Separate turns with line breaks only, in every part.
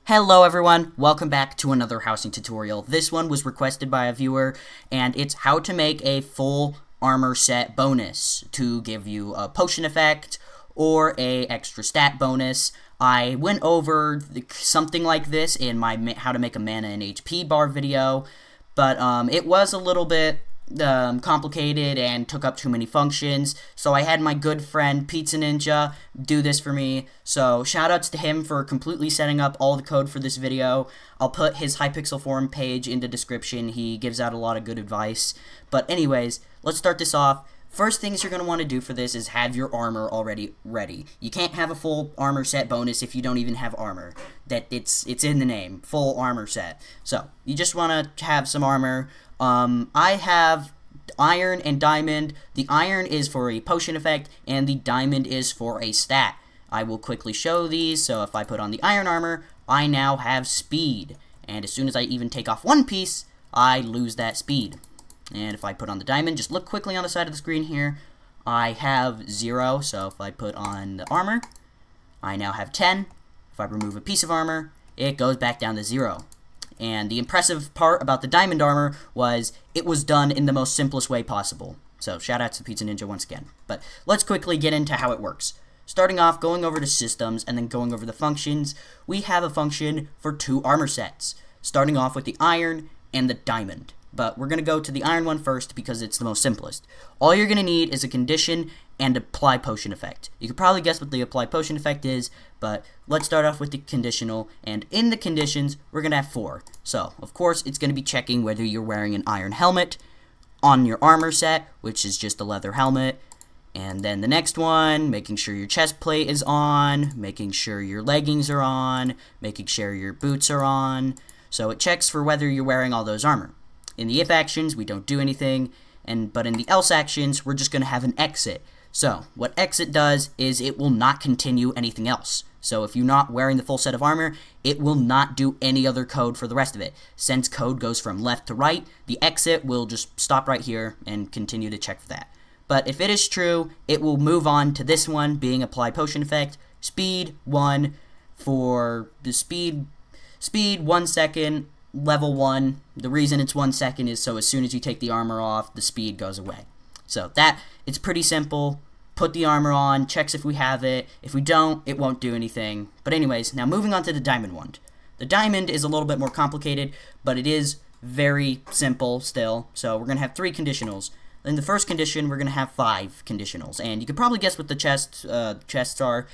Hello everyone, welcome back to another housing tutorial. This one was requested by a viewer, and it's how to make a full armor set bonus to give you a potion effect or a extra stat bonus. I went over something like this in my how to make a mana and HP bar video, but it was a little bit complicated and took up too many functions, so I had my good friend Pizza Ninja do this for me. So shoutouts to him for completely setting up all the code for this video. I'll put his Hypixel forum page in the description. He gives out a lot of good advice. But anyways, let's start this off. First things you're going to want to do for this is have your armor already ready. You can't have a full armor set bonus if you don't even have armor. It's in the name, full armor set. So you just want to have some armor. I have iron and diamond. The iron is for a potion effect, and the diamond is for a stat. I will quickly show these. So if I put on the iron armor, I now have speed. And as soon as I even take off one piece, I lose that speed. And if I put on the diamond, just look quickly on the side of the screen here, I have 0. So if I put on the armor, I now have 10. If I remove a piece of armor, it goes back down to 0. And the impressive part about the diamond armor was it was done in the most simplest way possible. So shout out to Pizza Ninja once again. But let's quickly get into how it works. Starting off, going over to systems and then going over the functions, we have a function for 2 armor sets. Starting off with the iron and the diamond. But we're going to go to the iron one first because it's the most simplest. All you're going to need is a condition and apply potion effect. You could probably guess what the apply potion effect is, but let's start off with the conditional, and in the conditions, we're going to have 4. So, of course, it's going to be checking whether you're wearing an iron helmet on your armor set, which is just a leather helmet, and then the next one, making sure your chest plate is on, making sure your leggings are on, making sure your boots are on. So it checks for whether you're wearing all those armor. In the if actions, we don't do anything, but in the else actions, we're just going to have an exit. So, what exit does is it will not continue anything else. So if you're not wearing the full set of armor, it will not do any other code for the rest of it. Since code goes from left to right, the exit will just stop right here and continue to check for that. But if it is true, it will move on to this one, being apply potion effect, speed 1 for the speed 1 second, level 1. The reason it's 1 second is so as soon as you take the armor off, the speed goes away. So it's pretty simple. Put the armor on, checks if we have it. If we don't, it won't do anything. But anyways, now moving on to the diamond one. The diamond is a little bit more complicated, but it is very simple still. So we're going to have 3 conditionals. In the first condition, we're going to have 5 conditionals. And you can probably guess what the chests are.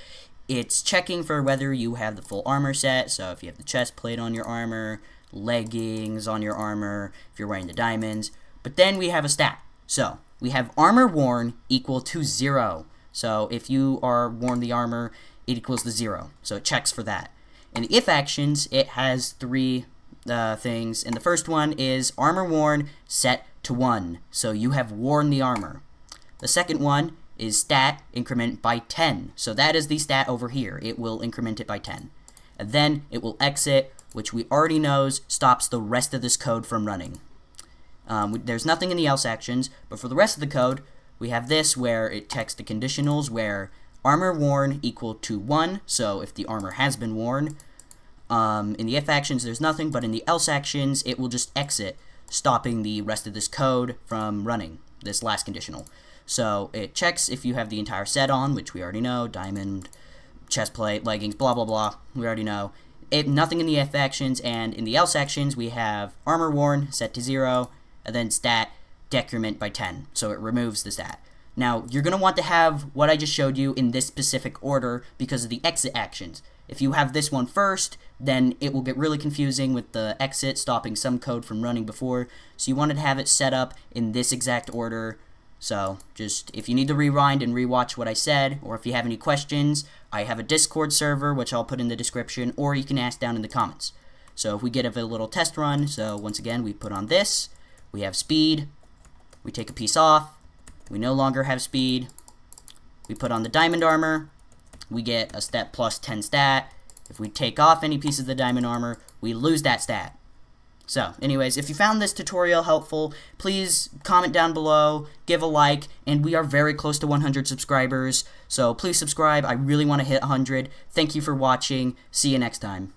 It's checking for whether you have the full armor set. So if you have the chest plate on your armor, leggings on your armor, if you're wearing the diamonds. But then we have a stat. So we have armor worn equal to 0. So if you are worn the armor, it equals the 0. So it checks for that. In the if actions, it has 3 things. And the first one is armor worn set to 1. So you have worn the armor. The second one is stat increment by 10. So that is the stat over here. It will increment it by 10. And then it will exit, which we already knows stops the rest of this code from running. There's nothing in the else actions, but for the rest of the code, we have this where it checks the conditionals where armor worn equal to 1, so if the armor has been worn. In the if actions, there's nothing, but in the else actions, it will just exit, stopping the rest of this code from running, this last conditional. So it checks if you have the entire set on, which we already know, diamond, chest plate, leggings, blah, blah, blah, we already know. Nothing in the if actions, and in the else actions, we have armor worn set to 0, and then stat decrement by 10, so it removes the stat. Now, you're going to want to have what I just showed you in this specific order because of the exit actions. If you have this one first, then it will get really confusing with the exit stopping some code from running before, so you wanted to have it set up in this exact order. So, just if you need to rewind and rewatch what I said, or if you have any questions, I have a Discord server, which I'll put in the description, or you can ask down in the comments. So if we get a little test run, so once again, we put on this, we have speed, we take a piece off, we no longer have speed, we put on the diamond armor, we get a stat plus 10 stat. If we take off any piece of the diamond armor, we lose that stat. So, anyways, if you found this tutorial helpful, please comment down below, give a like, and we are very close to 100 subscribers, so please subscribe. I really want to hit 100. Thank you for watching. See you next time.